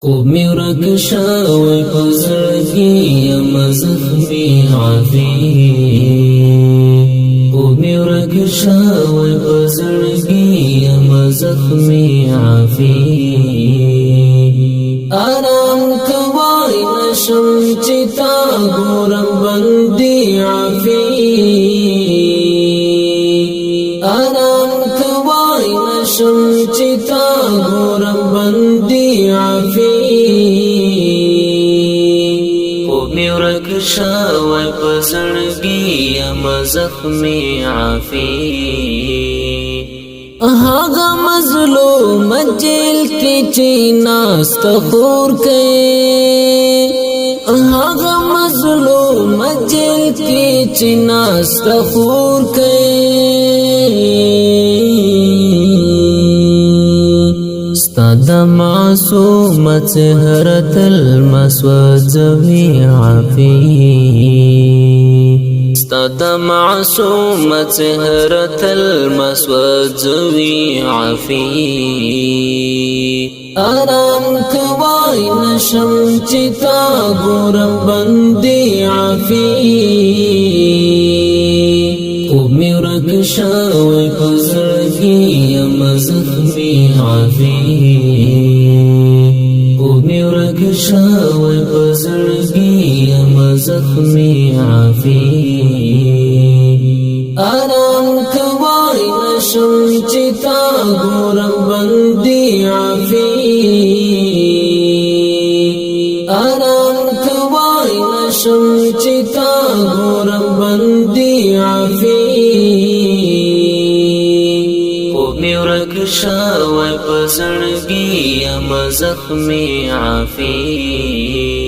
خوب می ورک شوی په زړګي یم زخمي عافي خوب می ورک شوی په زړګي یم زخمي عافي آرام کوای نشم چې تا ګورم بندي عافي آرام کوای نشم چې تا ګورم بندي عافي شوی په زړګي یم زخمي عافي هغه مظلوم جیل کې چې ناست خور کوي هغه مظلوم جیل کې چې ناست خور کوي ستاد معصوم چهرت المسوځوي عافي ستاد معصوم چهرت المسوځوي عافي آرام کوای نشم چې تا ګورم بندي عافي خوب می ورک شوی په زړګي یم زخمي عافي خوب می ورک شوی په زړګي یم زخمي عافي آرام کوای نشم چې تا ګورم بندي عافي آرام کوای نشم چې تا ګورم بندي عافي شوی په زړګي یم زخمي عافي